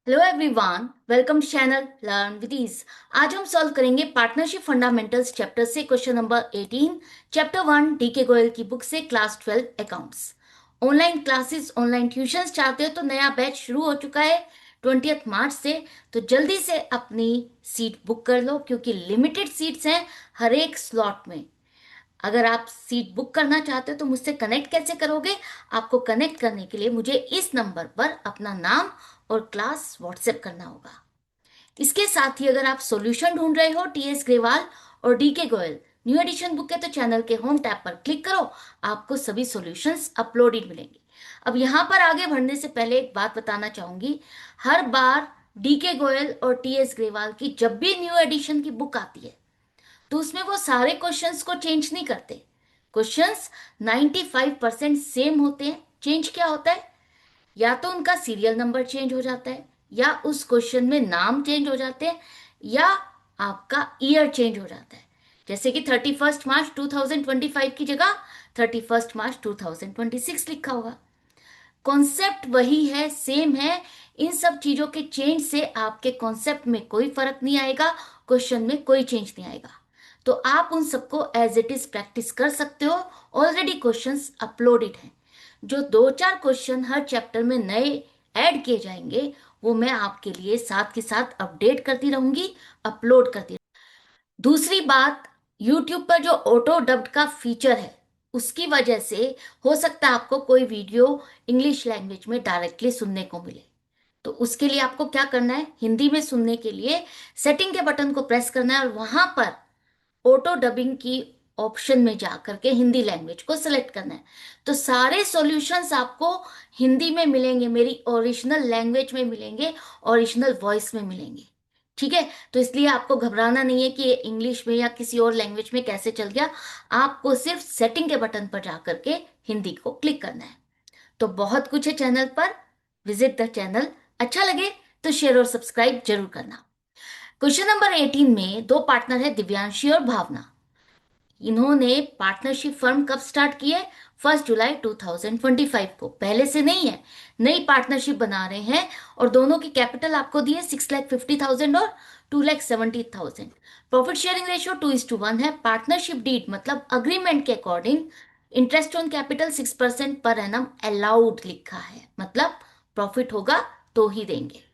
Hello everyone, welcome channel learn with ease. आज हम solve करेंगे पार्टनरशिप फंडामेंटल्स चैप्टर से question number 18। Chapter 1 DK Goyal की बुक से class 12 accounts. Online classes, online tuitions चाहते हो तो नया बैच शुरू हो चुका है 20 मार्च से। तो जल्दी से अपनी सीट बुक कर लो क्योंकि लिमिटेड सीट्स हैं हर एक स्लॉट में। अगर आप सीट बुक करना चाहते हो तो मुझसे कनेक्ट कैसे करोगे? आपको कनेक्ट करने के लिए मुझे इस नंबर पर अपना नाम और क्लास व्हाट्सएप करना होगा। इसके साथ ही अगर आप सॉल्यूशन ढूंढ रहे हो टीएस ग्रेवाल और DK Goyal new edition book है तो चैनल के होम टैब पर क्लिक करो, आपको सभी सॉल्यूशंस अपलोडेड मिलेंगे। अब यहाँ पर आगे बढ़ने से पहले एक बात बताना चाहूंगी। हर बार डीके गोयल और टीएस ग्रेवाल की जब भी न्यू एडिशन की बुक आती है तो उसमें वो सारे क्वेश्चंस को चेंज नहीं करते। क्वेश्चंस 95% सेम होते हैं। चेंज क्या होता है? या तो उनका सीरियल नंबर चेंज हो जाता है, या उस क्वेश्चन में नाम चेंज हो जाते हैं, या आपका ईयर चेंज हो जाता है। जैसे कि 31 मार्च 2025 की जगह 31 मार्च 2026 लिखा होगा। कॉन्सेप्ट वही है, सेम है। इन सब चीजों के चेंज से आपके कॉन्सेप्ट में कोई फर्क नहीं आएगा, क्वेश्चन में कोई चेंज नहीं आएगा। तो आप उन सबको एज इट इज प्रैक्टिस कर सकते हो। ऑलरेडी क्वेश्चंस अपलोडेड हैं। जो दो चार क्वेश्चन हर चैप्टर में नए ऐड किए जाएंगे वो मैं आपके लिए साथ के साथ अपडेट करती रहूंगी, अपलोड करती। दूसरी बात, यूट्यूब पर जो ऑटो डब्ड का फीचर है उसकी वजह से हो सकता है आपको कोई वीडियो इंग्लिश लैंग्वेज में डायरेक्टली सुनने को मिले। तो उसके लिए आपको क्या करना है? हिंदी में सुनने के लिए सेटिंग के बटन को प्रेस करना है और वहां पर ऑटो डबिंग की ऑप्शन में जा करके हिंदी लैंग्वेज को सिलेक्ट करना है। तो सारे सॉल्यूशंस आपको हिंदी में मिलेंगे, मेरी ओरिजिनल लैंग्वेज में मिलेंगे, ओरिजिनल वॉइस में मिलेंगे। ठीक है? तो इसलिए आपको घबराना नहीं है कि ये इंग्लिश में या किसी और लैंग्वेज में कैसे चल गया। आपको सिर्फ सेटिंग के बटन पर जा करके हिंदी को क्लिक करना है। तो बहुत कुछ है चैनल पर। Visit the channel. अच्छा लगे तो शेयर और सब्सक्राइब जरूर करना। क्वेश्चन नंबर 18 में दो पार्टनर है, दिव्यांशी और भावना। इन्होंने पार्टनरशिप फर्म कब स्टार्ट की है? 1 जुलाई 2025 को। पहले से नहीं है, नई पार्टनरशिप बना रहे हैं। और दोनों की कैपिटल आपको दी है 6,50,000 और 2,70,000। प्रॉफिट शेयरिंग रेशियो 2:1 है। पार्टनरशिप डीड मतलब अग्रीमेंट के according interest on capital 6% per annum allowed लिखा है, मतलब प्रॉफिट होगा तो ही देंगे।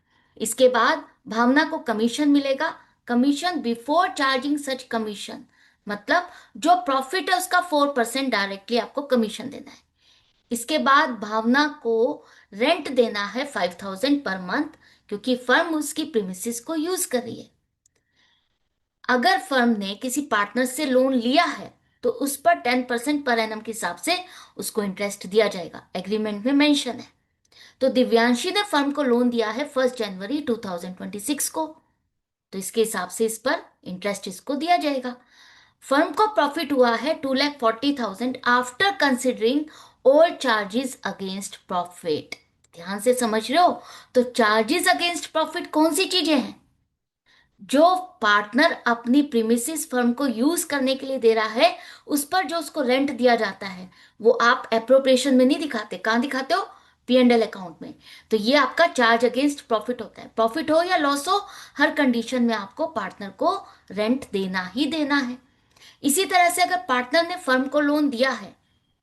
इसके बाद भावना को कमीशन मिलेगा। कमीशन बिफोर चार्जिंग सच कमीशन, मतलब जो प्रॉफिट है उसका 4% डायरेक्टली आपको कमीशन देना है। इसके बाद भावना को रेंट देना है 5,000 पर मंथ, क्योंकि फर्म उसकी प्रीमिसेस को यूज कर रही है। अगर फर्म ने किसी पार्टनर से लोन लिया है तो उस पर 10% पर एनम के हिसाब से उसको इंटरेस्ट दिया जाएगा, एग्रीमेंट में मेंशन है। तो दिव्यांशी ने फर्म को लोन दिया है 1 जनवरी 2026 को, तो इसके हिसाब से इस पर इंटरेस्ट इसको दिया जाएगा। फर्म को प्रॉफिट हुआ है 2,40,000 after considering all charges against profit. ध्यान से समझ रहे हो? तो चार्जेस अगेंस्ट प्रॉफिट कौन सी चीजें हैं? जो पार्टनर अपनी प्रीमिसेस फर्म को यूज करने के लिए दे रहा है उस पर जो उसको रेंट दिया जाता है वो आप एप्रोप्रिएशन में नहीं दिखाते। कहाँ दिखाते हो? P&L अकाउंट में। तो ये आपका चार्ज अगेंस्ट प्रॉफिट होता है। प्रॉफिट हो या लॉस हो, हर कंडीशन में आपको पार्टनर को रेंट देना ही देना है। इसी तरह से अगर पार्टनर ने फर्म को लोन दिया है,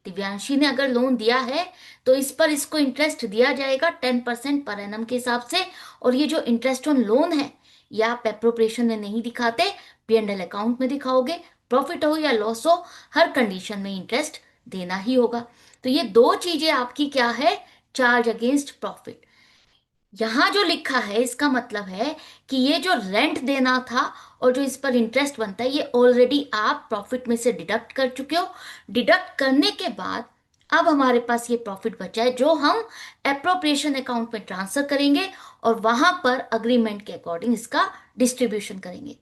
दिव्यांशी ने अगर लोन दिया है तो इस पर इसको इंटरेस्ट दिया जाएगा 10% पर एनम के हिसाब से। और ये जो इंटरेस्ट ऑन लोन है ये आप एप्रोप्रिएशन में नहीं दिखाते, P&L अकाउंट में दिखाओगे। प्रॉफिट हो या लॉस हो, हर कंडीशन में इंटरेस्ट देना ही होगा। तो ये दो चीजें आपकी क्या है? Charge against profit. यहां जो लिखा है इसका मतलब है कि ये जो रेंट देना था और जो इस पर इंटरेस्ट बनता है ये ऑलरेडी आप प्रॉफिट में से डिडक्ट कर चुके हो। डिडक्ट करने के बाद अब हमारे पास ये प्रॉफिट बचा है जो हम एप्रोप्रिएशन अकाउंट में ट्रांसफर करेंगे और वहां पर अग्रीमेंट के अकॉर्डिंग इसका डिस्ट्रीब्यूशन करेंगे।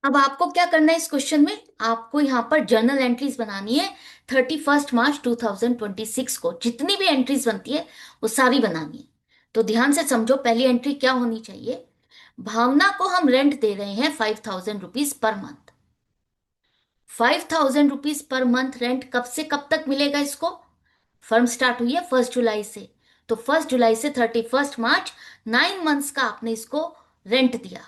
अब आपको क्या करना है? इस क्वेश्चन में आपको यहाँ पर जर्नल एंट्रीज बनानी है। 31 मार्च 2026 को जितनी भी एंट्रीज बनती है वो सारी बनानी है। तो ध्यान से समझो, पहली एंट्री क्या होनी चाहिए? भावना को हम रेंट दे रहे हैं 5,000 rupees per month. 5,000 rupees per month rent कब से कब तक मिलेगा इसको? फर्म स्टार्ट हुई है 1 जुलाई से, तो 1 जुलाई से 31 मार्च 9 मंथ्स का आपने इसको रेंट दिया,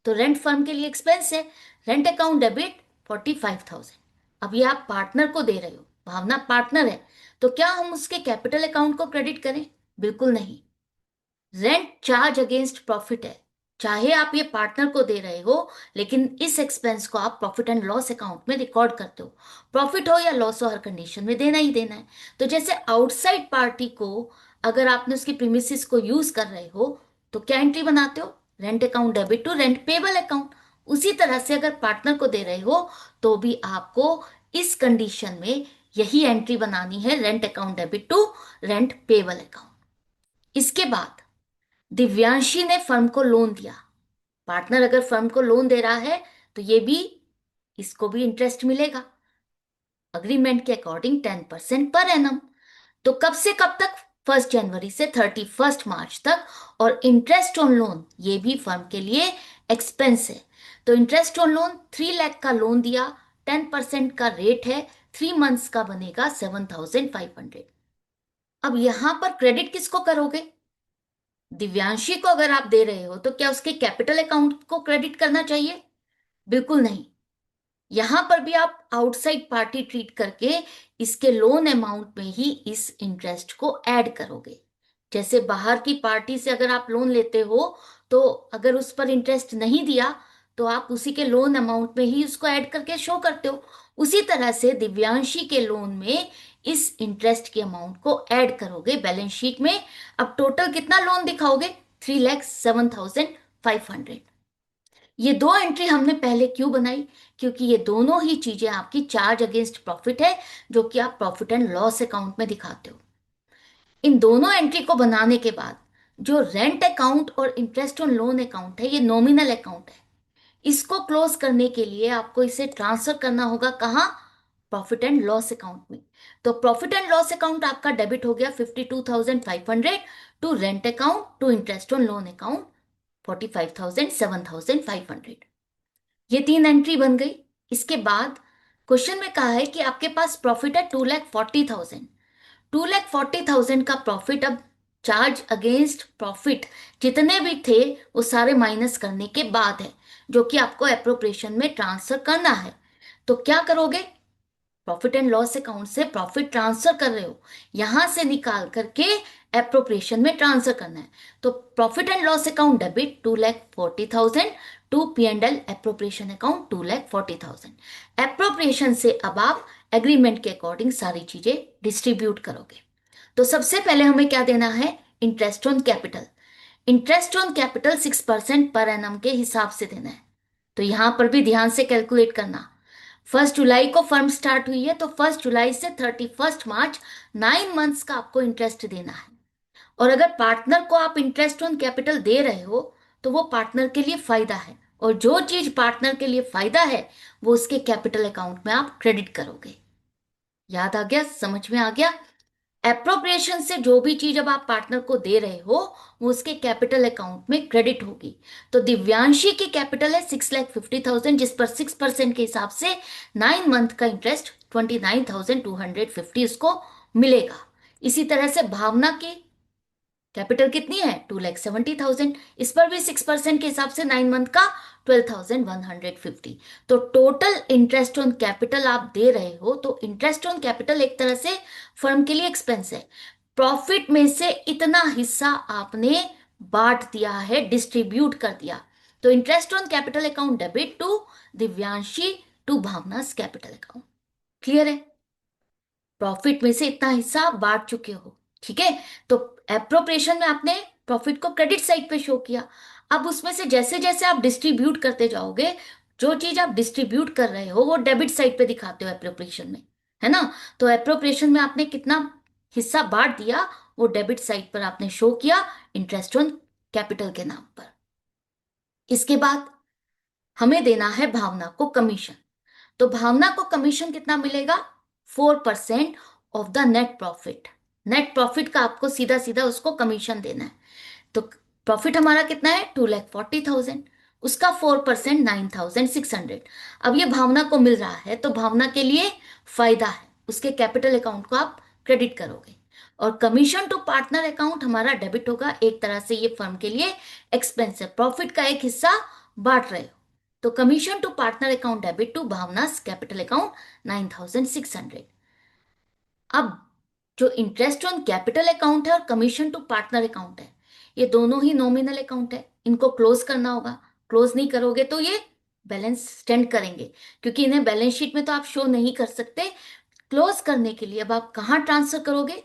तो रेंट फर्म के लिए एक्सपेंस है। Rent account debit 45,000। अब ये आप पार्टनर को दे रहे हो, भावना पार्टनर है, तो क्या हम उसके कैपिटल अकाउंट को क्रेडिट करें? बिल्कुल नहीं। रेंट चार्ज अगेंस्ट प्रॉफिट है, चाहे आप ये पार्टनर को दे रहे हो, लेकिन इस एक्सपेंस को आप प्रॉफिट एंड लॉस अकाउंट में रिकॉर्ड करते हो। प्रॉफिट हो या लॉस हो, हर कंडीशन में देना ही देना है। तो जैसे आउटसाइड पार्टी को अगर आपने उसकी प्रीमिसेस को यूज कर रहे हो तो क्या एंट्री बनाते हो? Rent account debit to rent payable account. उसी तरह से अगर पार्टनर को दे रहे हो तो भी आपको इस कंडीशन में यही एंट्री बनानी है, rent account debit to rent payable account. इसके बाद दिव्यांशी ने फर्म को लोन दिया। पार्टनर अगर फर्म को लोन दे रहा है तो ये भी, इसको भी इंटरेस्ट मिलेगा अग्रीमेंट के अकॉर्डिंग 10% पर एनम। तो कब से कब तक? 1 जनवरी से 31 मार्च तक। और इंटरेस्ट ऑन लोन ये भी फर्म के लिए एक्सपेंस है। तो इंटरेस्ट ऑन लोन 3 लाख का लोन दिया, 10% का रेट है, 3 मंथ्स का बनेगा 7,500। अब यहां पर क्रेडिट किसको करोगे? दिव्यांशी को अगर आप दे रहे हो तो क्या उसके कैपिटल अकाउंट को क्रेडिट करना चाहिए? बिल्कुल नहीं। यहां पर भी आप आउटसाइड पार्टी ट्रीट करके इसके लोन अमाउंट में ही इस इंटरेस्ट को ऐड करोगे। जैसे बाहर की पार्टी से अगर आप लोन लेते हो तो अगर उस पर इंटरेस्ट नहीं दिया तो आप उसी के लोन अमाउंट में ही उसको ऐड करके शो करते हो। उसी तरह से दिव्यांशी के लोन में इस इंटरेस्ट के अमाउंट को ऐड करोगे बैलेंस शीट में। अब टोटल कितना लोन दिखाओगे? 3,07,500। ये दो एंट्री हमने पहले क्यों बनाई? क्योंकि ये दोनों ही चीजें आपकी चार्ज अगेंस्ट प्रॉफिट है, जो कि आप प्रॉफिट एंड लॉस अकाउंट में दिखाते हो। इन दोनों एंट्री को बनाने के बाद जो रेंट अकाउंट और इंटरेस्ट ऑन लोन अकाउंट है, ये नॉमिनल अकाउंट है। इसको क्लोज करने के लिए आपको इसे ट्रांसफर करना होगा कहाँ? प्रॉफिट एंड लॉस अकाउंट में। तो प्रॉफिट एंड लॉस अकाउंट आपका डेबिट हो गया 52,500 to rent account to interest on loan account 45,000, 7,500। ये तीन एंट्री बन गई। इसके बाद क्वेश्चन में कहा है कि आपके पास प्रॉफिट है 2,40,000। 2,40,000 का प्रॉफिट अब चार्ज अगेंस्ट प्रॉफिट जितने भी थे वो सारे माइनस करने के बाद है, जो कि आपको एप्रोप्रिएशन में ट्रांसफर करना है। तो क्या करोगे? प्रॉफिट एंड लॉस अकाउंट से प्रॉफिट ट्रांसफर कर रहे हो, यहां से निकाल करके एप्रोप्रिएशन में ट्रांसफर करना है। तो profit and loss account debit 2,40,000 to P and L appropriation account 2,40,000। Appropriation से अब आप एग्रीमेंट के अकॉर्डिंग सारी चीजें डिस्ट्रीब्यूट करोगे। तो सबसे पहले हमें क्या देना है? Interest on capital. Interest on capital 6% per annum के हिसाब से देना है। तो यहां पर भी ध्यान से कैलकुलेट करना। 1 जुलाई को फर्म स्टार्ट हुई है तो 1 जुलाई से 31 मार्च 9 मंथ्स का आपको इंटरेस्ट देना है। और अगर पार्टनर को आप इंटरेस्ट ऑन कैपिटल दे रहे हो तो वो पार्टनर के लिए फायदा है, और जो चीज पार्टनर के लिए फायदा है वो उसके कैपिटल अकाउंट में आप क्रेडिट करोगे। याद आ गया? समझ में आ गया? एप्रोप्रिएशन से जो भी चीज अब आप पार्टनर को दे रहे हो वो उसके कैपिटल अकाउंट में क्रेडिट होगी। तो दिव्यांशी की कैपिटल है 6,50,000, जिस पर 6% के हिसाब से 9 मंथ का इंटरेस्ट 29,250 उसको मिलेगा। इसी तरह से भावना की कैपिटल कितनी है? 2,70,000, इस पर भी 6% के हिसाब से 9 मंथ का 12,150। तो टोटल इंटरेस्ट ऑन कैपिटल आप दे रहे हो, तो इंटरेस्ट ऑन कैपिटल एक तरह से फर्म के लिए एक्सपेंस है। प्रॉफिट में से इतना हिस्सा आपने बांट दिया है, डिस्ट्रीब्यूट कर दिया। तो interest on capital account debit to Divyanshi to Bhavna's capital account. Clear है? प्रॉफिट में से इतना हिस्सा बांट चुके हो, ठीक है। तो एप्रोप्रिएशन में आपने प्रॉफिट को क्रेडिट साइड पे शो किया। अब उसमें से जैसे जैसे आप डिस्ट्रीब्यूट करते जाओगे, जो चीज आप डिस्ट्रीब्यूट कर रहे हो वो डेबिट साइड पे दिखाते हो एप्रोप्रिएशन में, है ना। तो एप्रोप्रिएशन में आपने कितना हिस्सा बांट दिया वो डेबिट साइड पर आपने शो किया इंटरेस्ट ऑन कैपिटल के नाम पर। इसके बाद हमें देना है भावना को कमीशन। तो भावना को कमीशन कितना मिलेगा? 4% of the net profit. Net profit का आपको सीधा सीधा उसको कमीशन देना है। तो प्रॉफिट हमारा कितना है? 2,40,000, उसका 4% 9,600। अब ये भावना को मिल रहा है तो भावना के लिए फायदा है, उसके कैपिटल अकाउंट को आप क्रेडिट करोगे। और कमीशन टू पार्टनर अकाउंट हमारा डेबिट होगा। एक तरह से ये फर्म के लिए एक्सपेंस है, प्रॉफिट का एक हिस्सा बांट रहे हो। तो commission to partner account debit to Bhavna's capital account 9600। अब जो इंटरेस्ट ऑन कैपिटल अकाउंट है और कमीशन टू पार्टनर अकाउंट है, ये दोनों ही नॉमिनल अकाउंट है, इनको क्लोज करना होगा। क्लोज नहीं करोगे तो ये बैलेंस स्टैंड करेंगे, क्योंकि इन्हें बैलेंस शीट में तो आप शो नहीं कर सकते। क्लोज करने के लिए अब आप कहाँ ट्रांसफर करोगे?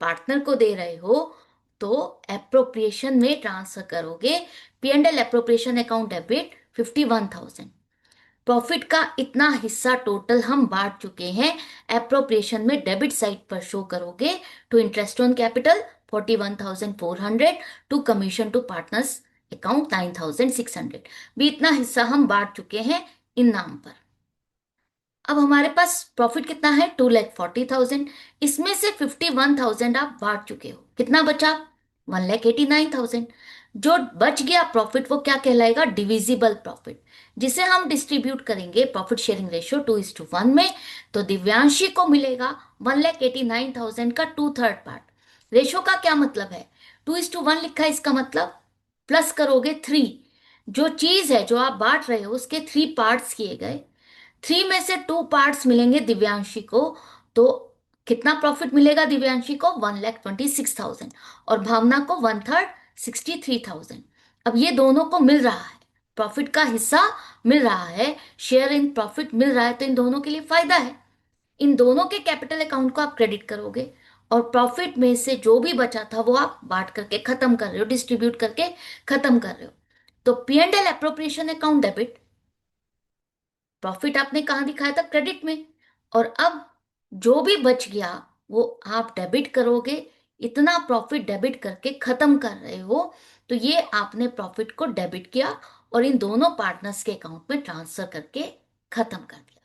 पार्टनर को दे रहे हो तो एप्रोप्रिएशन में ट्रांसफर करोगे। P and L appropriation account debit 51,000। Profit का इतना हिस्सा टोटल हम बांट चुके हैं, एप्रोप्रिएशन में डेबिट साइड पर शो करोगे। To interest on capital 41,400, to commission to partners account 9,600। भी इतना हिस्सा हम बांट चुके हैं इन नाम पर। अब हमारे पास प्रॉफिट कितना है? 2,40,000। इसमें से 51,000 आप बांट चुके हो, कितना बचा? 1,89,000। जो बच गया प्रॉफिट वो क्या कहलाएगा? डिविजिबल प्रॉफिट, जिसे हम डिस्ट्रीब्यूट करेंगे प्रॉफिट शेयरिंग रेशियो 2:1 में। तो दिव्यांशी को मिलेगा 1,89,000 का 2/3 पार्ट। रेशियो का क्या मतलब है? 2:1 लिखा है, इसका मतलब प्लस करोगे 3। जो चीज है जो आप बांट रहे हो उसके 3 पार्ट्स किए गए, 3 में से 2 पार्ट्स मिलेंगे दिव्यांशी को। तो कितना प्रॉफिट मिलेगा दिव्यांशी को? 1,26,000। और भावना को 1/3 63,000। अब ये दोनों को मिल रहा है, प्रॉफिट का हिस्सा मिल रहा है, शेयर इन प्रॉफिट मिल रहा है, तो इन दोनों के लिए फायदा है। इन दोनों के कैपिटल अकाउंट को आप क्रेडिट करोगे, और प्रॉफिट में से जो भी बचा था वो आप बांट करके खत्म कर रहे हो, डिस्ट्रीब्यूट करके खत्म कर रहे हो। तो P and L appropriation account debit, profit आपने कहाँ दिखाया था? क्रेडिट में। और अब जो भी बच गया वो आप डेबिट करोगे। इतना प्रॉफिट डेबिट करके खत्म कर रहे हो, तो ये आपने प्रॉफिट को डेबिट किया और इन दोनों पार्टनर्स के अकाउंट में ट्रांसफर करके खत्म कर दिया।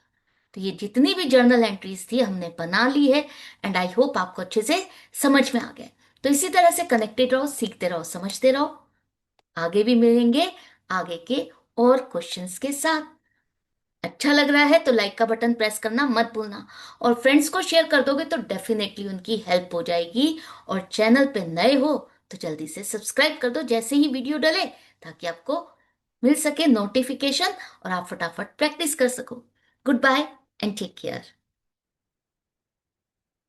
तो ये जितनी भी जर्नल एंट्रीज थी हमने बना ली है, एंड आई होप आपको अच्छे से समझ में आ गया। तो इसी तरह से कनेक्टेड रहो, सीखते रहो, समझते रहो। आगे भी मिलेंगे आगे के और क्वेश्चंस के साथ। अच्छा लग रहा है तो लाइक का बटन प्रेस करना मत भूलना, और फ्रेंड्स को शेयर कर दोगे तो डेफिनेटली उनकी हेल्प हो जाएगी। और चैनल पे नए हो तो जल्दी से सब्सक्राइब कर दो जैसे ही वीडियो डले, ताकि आपको मिल सके नोटिफिकेशन और आप फटाफट प्रैक्टिस कर सको। Goodbye and take care.